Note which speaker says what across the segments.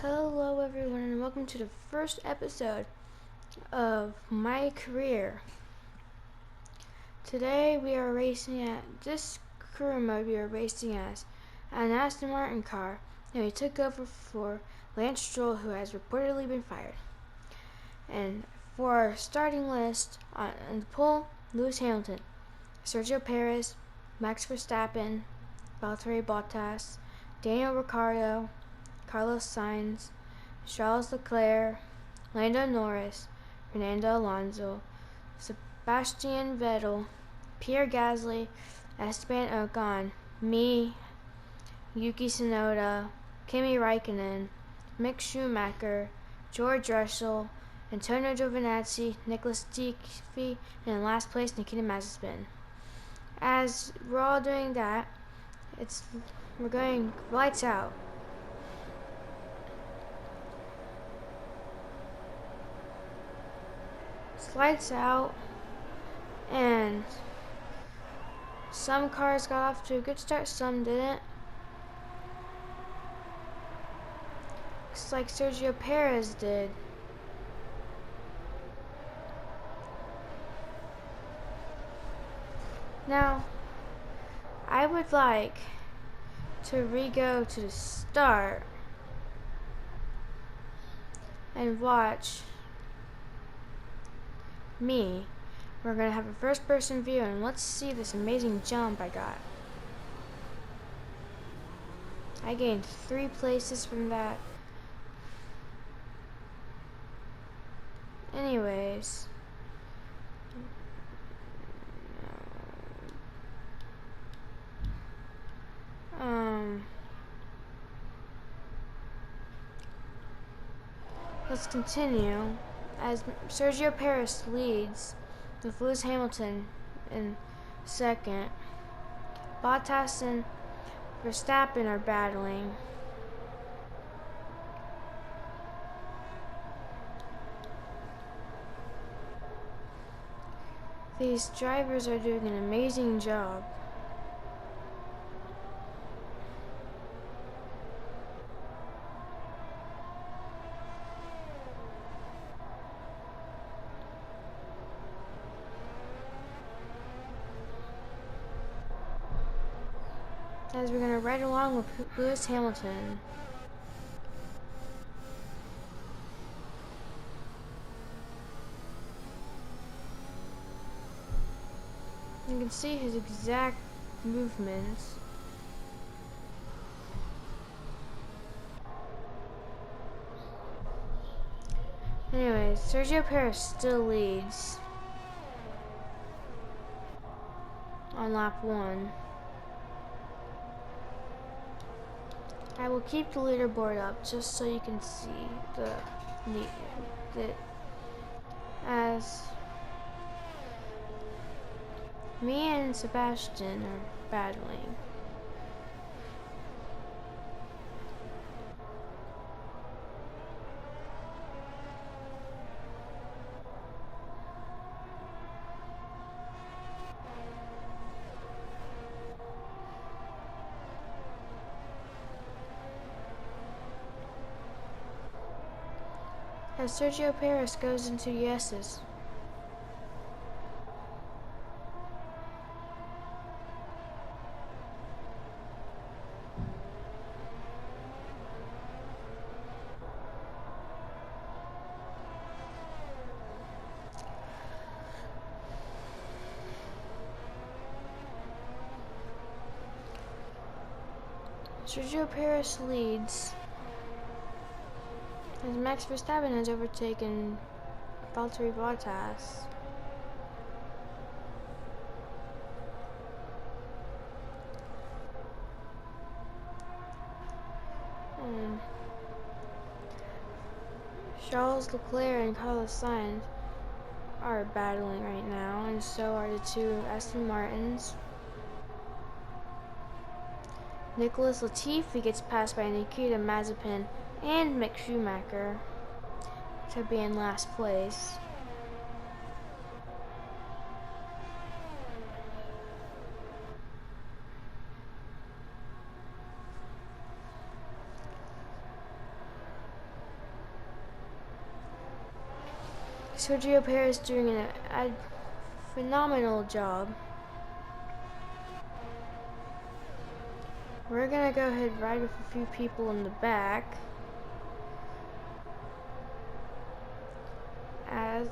Speaker 1: Hello everyone and welcome to the first episode of my career. Today we are racing at this career mode. We are racing as an Aston Martin car, and we took over for Lance Stroll, who has reportedly been fired. And for our starting list on the pole, Lewis Hamilton, Sergio Perez, Max Verstappen, Valtteri Bottas, Daniel Ricciardo, Carlos Sainz, Charles Leclerc, Lando Norris, Fernando Alonso, Sebastian Vettel, Pierre Gasly, Esteban Ocon, me, Yuki Tsunoda, Kimi Raikkonen, Mick Schumacher, George Russell, Antonio Giovinazzi, Nicholas Latifi, and in last place, Nikita Mazepin. As we're all doing that, we're going lights out. Lights out, and some cars got off to a good start, some didn't. Looks like Sergio Perez did. Now, I would like to re-go to the start and watch me. We're going to have a first person view, and let's see this amazing jump I got. I gained 3 places from that. Anyways, let's continue. As Sergio Perez leads with Lewis Hamilton in second, Bottas and Verstappen are battling. These drivers are doing an amazing job. As we're going to ride along with Lewis Hamilton. You can see his exact movements. Anyways, Sergio Perez still leads on lap 1. I will keep the leaderboard up just so you can see as me and Sebastian are battling. As Sergio Perez goes into yeses. Sergio Perez leads as Max Verstappen has overtaken Valtteri Bottas. Charles Leclerc and Carlos Sainz are battling right now, and so are the 2 Aston Martins. Nicholas Latifi gets passed by Nikita Mazepin and Mick Schumacher to be in last place. Sergio Perez doing a phenomenal job. We're gonna go ahead and ride with a few people in the back.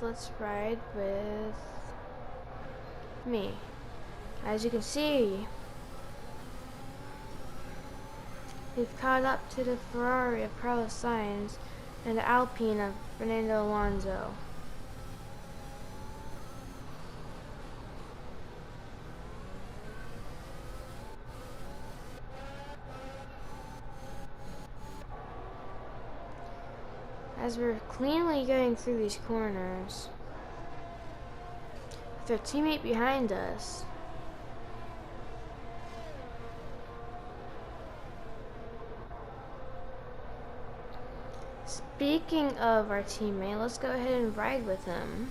Speaker 1: Let's ride with me. As you can see, we've caught up to the Ferrari of Carlos Sainz and the Alpine of Fernando Alonso. As we're cleanly going through these corners, with our teammate behind us, speaking of our teammate, let's go ahead and ride with him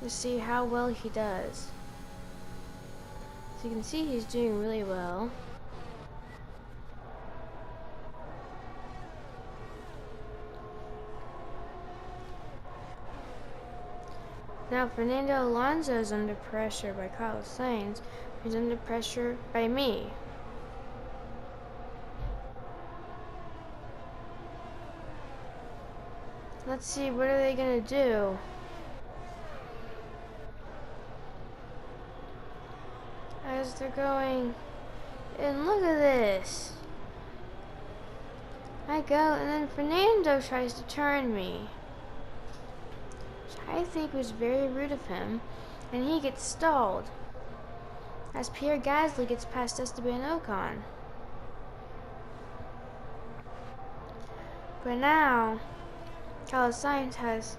Speaker 1: to see how well he does. So you can see he's doing really well. Now Fernando Alonso is under pressure by Carlos Sainz, who's under pressure by me. Let's see, what are they gonna do? As they're going, and look at this. I go, and then Fernando tries to turn me. I think was very rude of him, and he gets stalled as Pierre Gasly gets past Esteban Ocon. But now, Carlos Sainz has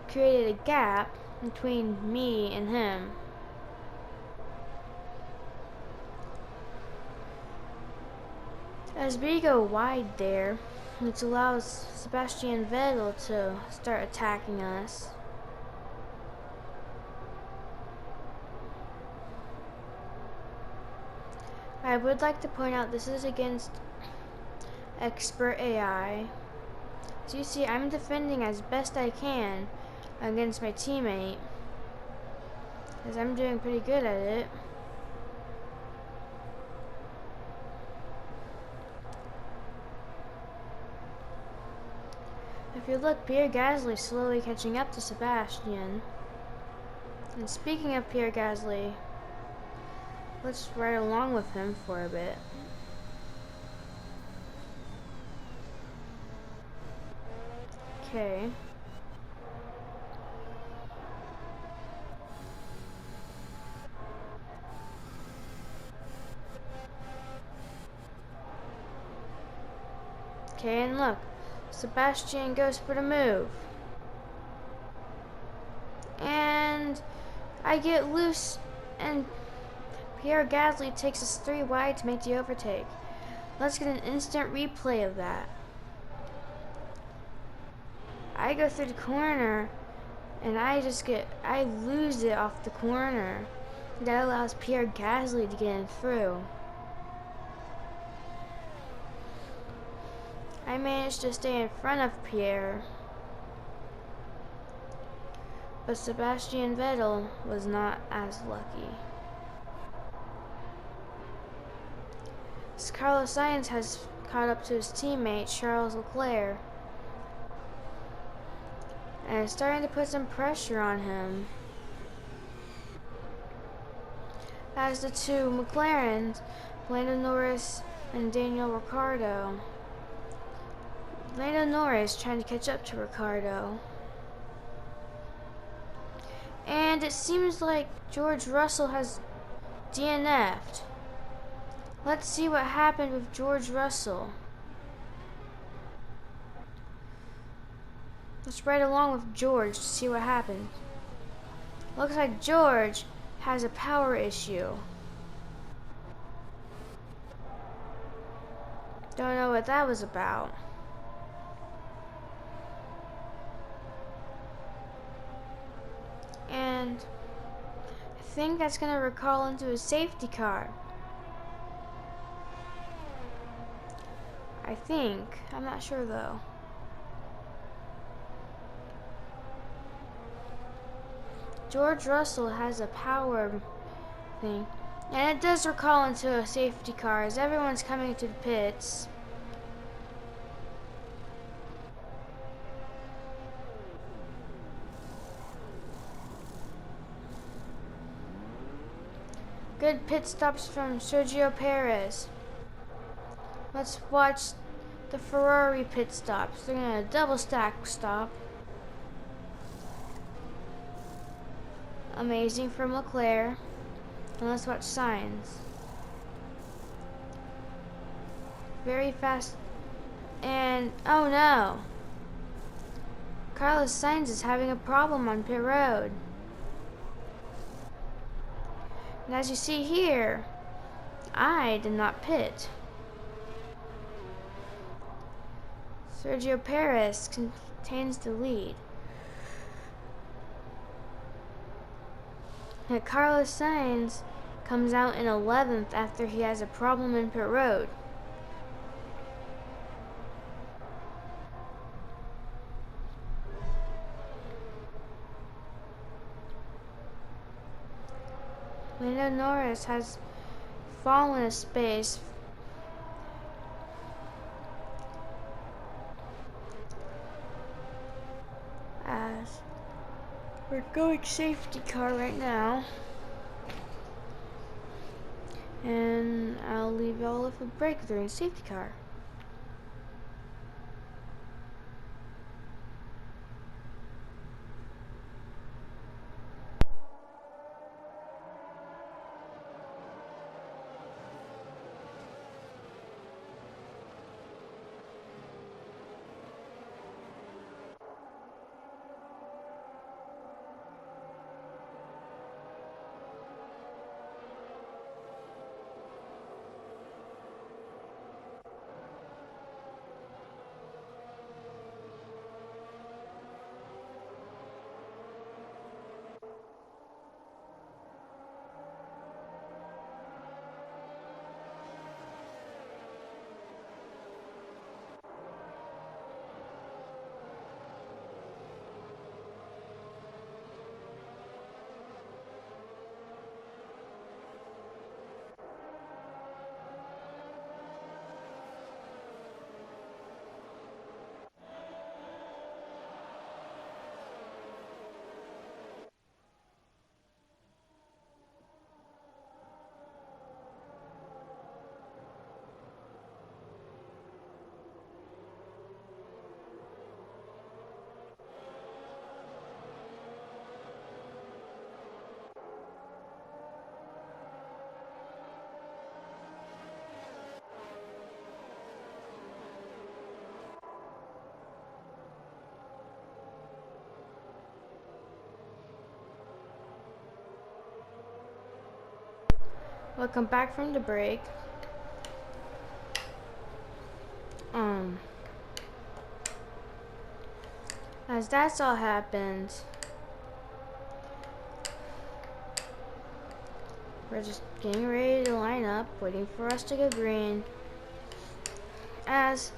Speaker 1: created a gap between me and him. As we go wide there, which allows Sebastian Vettel to start attacking us. I would like to point out this is against expert AI. So you see, I'm defending as best I can against my teammate, as I'm doing pretty good at it. If you look, Pierre Gasly is slowly catching up to Sebastian. And speaking of Pierre Gasly, let's ride along with him for a bit. Okay. Okay, and look. Sebastian goes for the move. And I get loose, and Pierre Gasly takes us 3 wide to make the overtake. Let's get an instant replay of that. I go through the corner, and I lose it off the corner. That allows Pierre Gasly to get in through. I managed to stay in front of Pierre, but Sebastian Vettel was not as lucky. Carlos Sainz has caught up to his teammate Charles Leclerc and is starting to put some pressure on him. As the 2 McLarens, Lando Norris and Daniel Ricciardo. Lando Norris trying to catch up to Ricciardo. And it seems like George Russell has DNF'd. Let's see what happened with George Russell. Let's ride along with George to see what happens. Looks like George has a power issue. Don't know what that was about. And I think that's gonna recall into a safety car. I think. I'm not sure though. George Russell has a power thing. And it does recall into a safety car as everyone's coming to the pits. Good pit stops from Sergio Perez. Let's watch the Ferrari pit stops. They're gonna double stack stop. Amazing from Leclerc. And let's watch Sainz. Very fast. And oh no! Carlos Sainz is having a problem on pit road. And as you see here, I did not pit. Sergio Perez contains the lead. And Carlos Sainz comes out in 11th after he has a problem in pit road. Lando Norris has fallen a space as we're going safety car right now. And I'll leave y'all with a break during safety car. Welcome back from the break. As that's all happened, we're just getting ready to line up, waiting for us to go green. As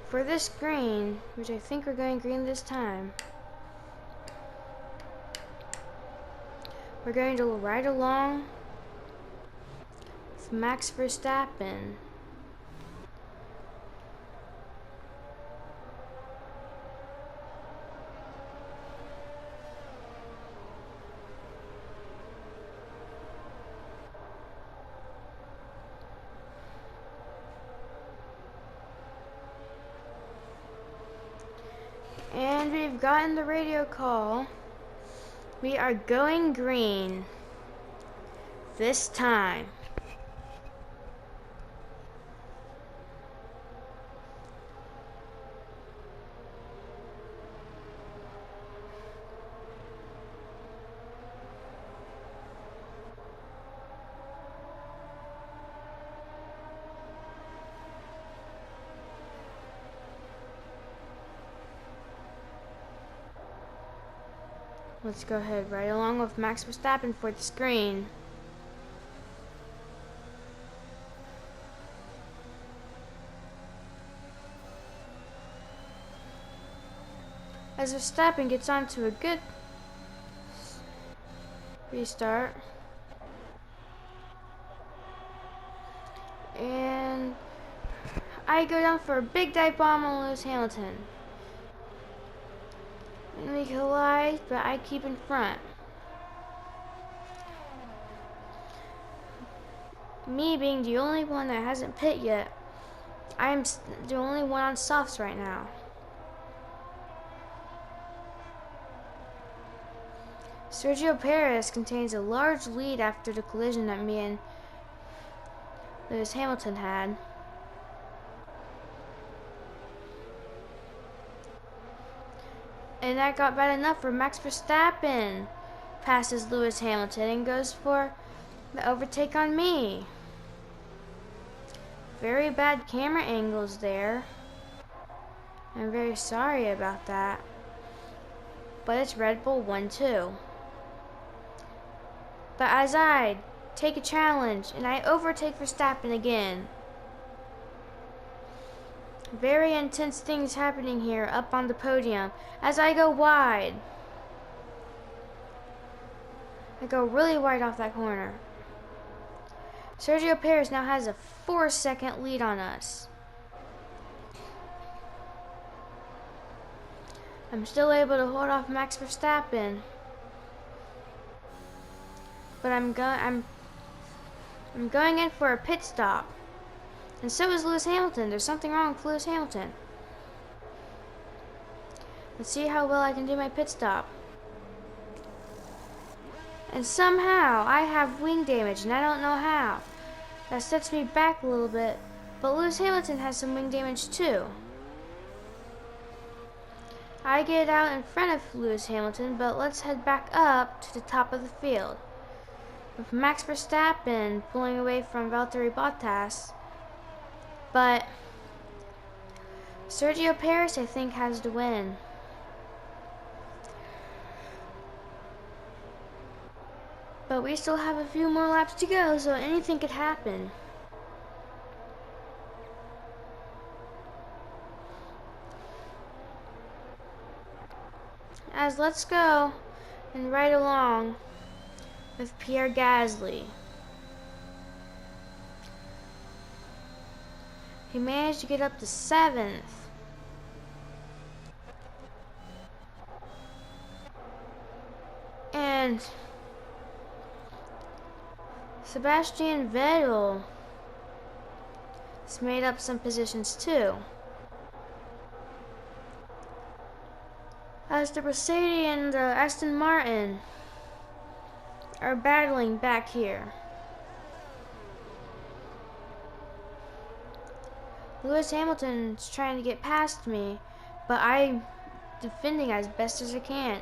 Speaker 1: for this green, which I think we're going green this time, we're going to ride along with Max Verstappen. And we've gotten the radio call. We are going green this time. Let's go ahead right along with Max Verstappen for the screen. As Verstappen gets onto a good Restart. And I go down for a big dive bomb on Lewis Hamilton. And we collide, but I keep in front. Me being the only one that hasn't pit yet, I'm the only one on softs right now. Sergio Perez contains a large lead after the collision that me and Lewis Hamilton had. And that got bad enough for Max Verstappen. Passes Lewis Hamilton and goes for the overtake on me. Very bad camera angles there. I'm very sorry about that. But it's Red Bull 1-2. But as I take a challenge and I overtake Verstappen again. Very intense things happening here up on the podium as I go wide. I go really wide off that corner. Sergio Perez now has a 4-second lead on us. I'm still able to hold off Max Verstappen. But I'm going in for a pit stop. And so is Lewis Hamilton. There's something wrong with Lewis Hamilton. Let's see how well I can do my pit stop. And somehow I have wing damage and I don't know how. That sets me back a little bit. But Lewis Hamilton has some wing damage too. I get out in front of Lewis Hamilton, but let's head back up to the top of the field. With Max Verstappen pulling away from Valtteri Bottas. But Sergio Perez, I think, has the win. But we still have a few more laps to go, so anything could happen. As let's go and ride along with Pierre Gasly. He managed to get up to 7th. And Sebastian Vettel has made up some positions too. As the Mercedes and the Aston Martin are battling back here. Lewis Hamilton's trying to get past me, but I'm defending as best as I can.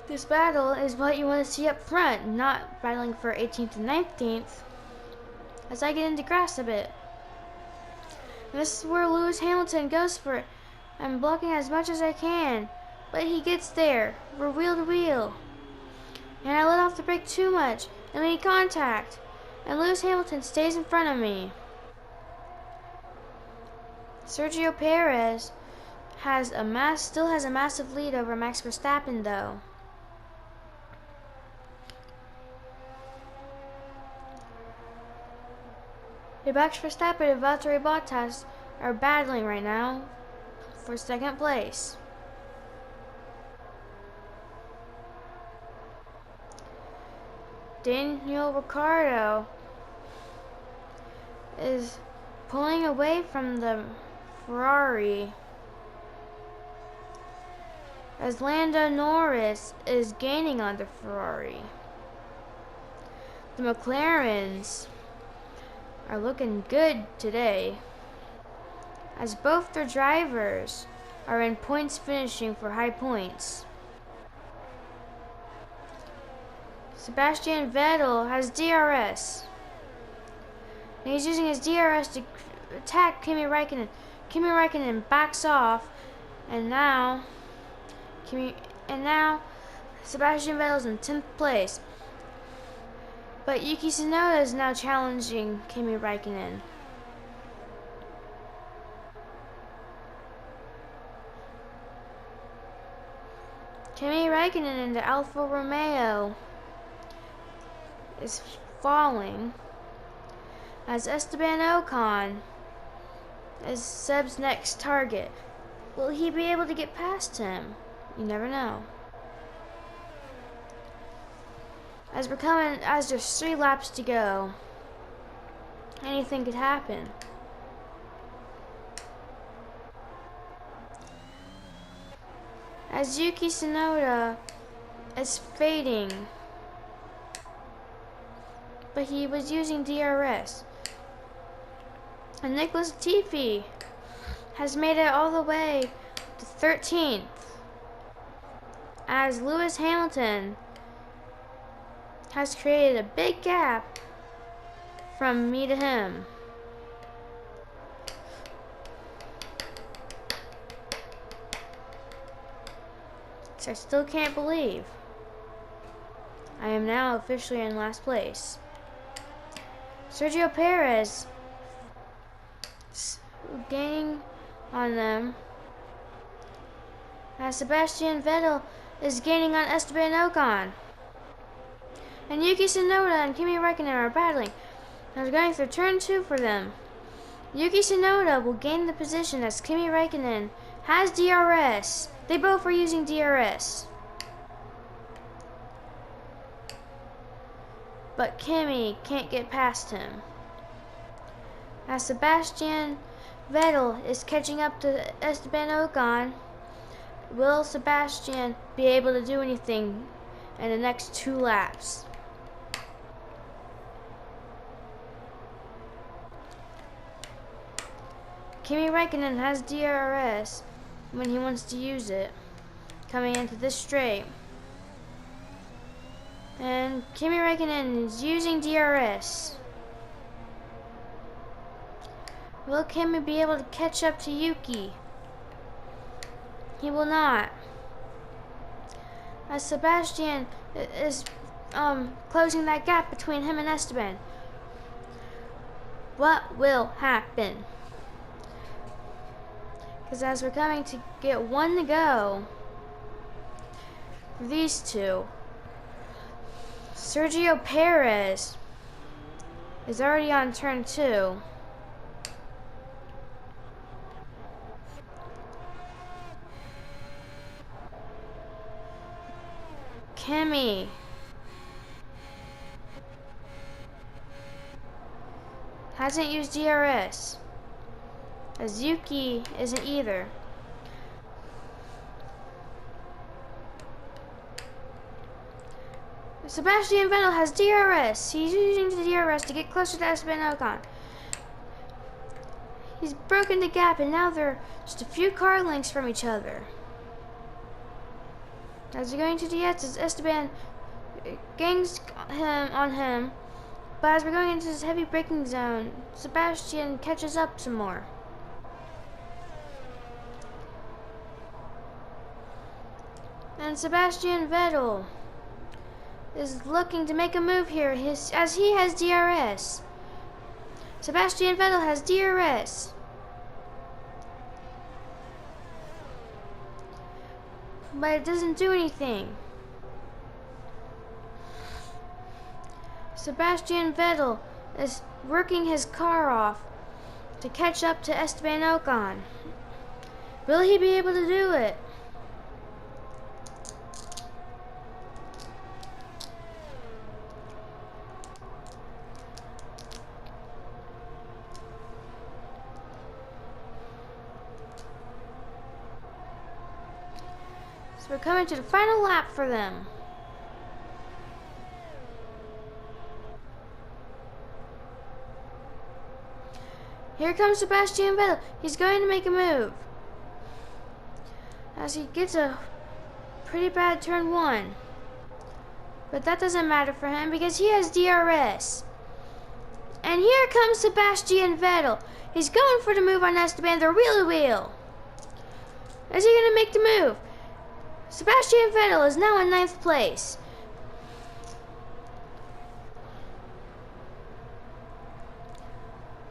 Speaker 1: This battle is what you want to see up front, not battling for 18th and 19th. As I get into grass a bit. And this is where Lewis Hamilton goes for it. I'm blocking as much as I can, but he gets there. We're wheel to wheel. And I let off the brake too much and made contact. And Lewis Hamilton stays in front of me. Sergio Perez still has a massive lead over Max Verstappen though. Max Verstappen and Valtteri Bottas are battling right now for 2nd place. Daniel Ricciardo is pulling away from the Ferrari as Lando Norris is gaining on the Ferrari. The McLarens are looking good today, as both their drivers are in points finishing for high points. Sebastian Vettel has DRS, and he's using his DRS to attack Kimi Räikkönen. Kimi Räikkönen backs off, and now And now Sebastian Vettel's in 10th place. But Yuki Tsunoda is now challenging Kimi Räikkönen. Kimi Räikkönen in the Alfa Romeo is falling as Esteban Ocon is Seb's next target. Will he be able to get past him? You never know. As there's 3 laps to go, anything could happen. As Yuki Tsunoda is fading, but he was using DRS. And Nicholas Latifi has made it all the way to 13th, as Lewis Hamilton has created a big gap from me to him. I still can't believe I am now officially in last place. Sergio Perez gaining on them, as Sebastian Vettel is gaining on Esteban Ocon. And Yuki Tsunoda and Kimi Räikkönen are battling. They're going through turn 2 for them. Yuki Tsunoda will gain the position as Kimi Räikkönen has DRS. They both are using DRS. But Kimi can't get past him, as Sebastian Vettel is catching up to Esteban Ocon. Will Sebastian be able to do anything in the next 2 laps? Kimi Räikkönen has DRS when he wants to use it, coming into this straight. And Kimi Räikkönen is using DRS. Will Kimi be able to catch up to Yuki? He will not, as Sebastian is closing that gap between him and Esteban. What will happen? Because as we're coming to get 1 to go for these two, Sergio Perez is already on turn 2. Kimi hasn't used DRS, as Yuki isn't either. Sebastian Vettel has DRS. He's using the DRS to get closer to Esteban Ocon. He's broken the gap, and now they're just a few car lengths from each other. As they're going to the exits, Esteban gangs on him, but as we're going into this heavy braking zone, Sebastian catches up some more. And Sebastian Vettel is looking to make a move here, as he has DRS. Sebastian Vettel has DRS. But it doesn't do anything. Sebastian Vettel is working his car off to catch up to Esteban Ocon. Will he be able to do it? So we're coming to the final lap for them. Here comes Sebastian Vettel. He's going to make a move, as he gets a pretty bad turn 1. But that doesn't matter for him because he has DRS. And here comes Sebastian Vettel. He's going for the move on Esteban, the wheel to wheel. Is he going to make the move? Sebastian Vettel is now in 9th place.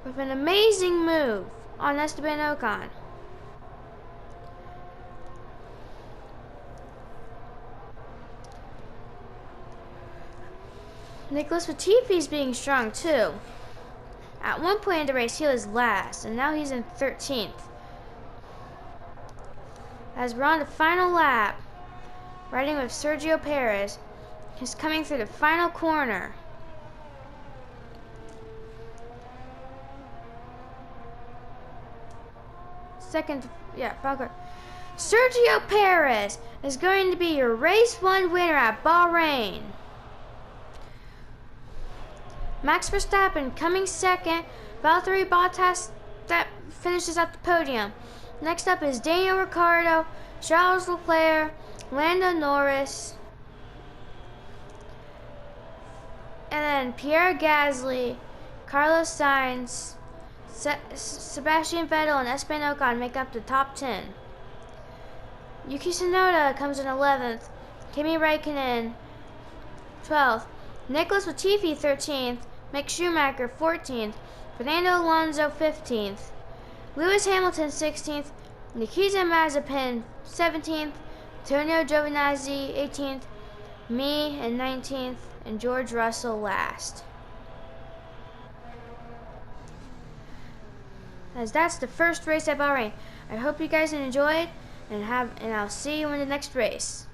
Speaker 1: With an amazing move on Esteban Ocon. Nicholas Latifi's being strong too. At one point in the race, he was last, and now he's in 13th. As we're on the final lap, riding with Sergio Perez, he's coming through the final corner. Final corner. Sergio Perez is going to be your race 1 winner at Bahrain. Max Verstappen coming second. Valtteri Bottas that finishes at the podium. Next up is Daniel Ricciardo, Charles Leclerc, Lando Norris, and then Pierre Gasly, Carlos Sainz, Sebastian Vettel, and Esteban Ocon make up the top 10. Yuki Tsunoda comes in 11th. Kimi Räikkönen 12th. Nicholas Latifi 13th. Mick Schumacher 14th. Fernando Alonso 15th. Lewis Hamilton 16th. Nikita Mazepin 17th. Antonio Giovinazzi 18th. Me in 19th. And George Russell last. As that's the first race at Bahrain. I hope you guys enjoyed, and I'll see you in the next race.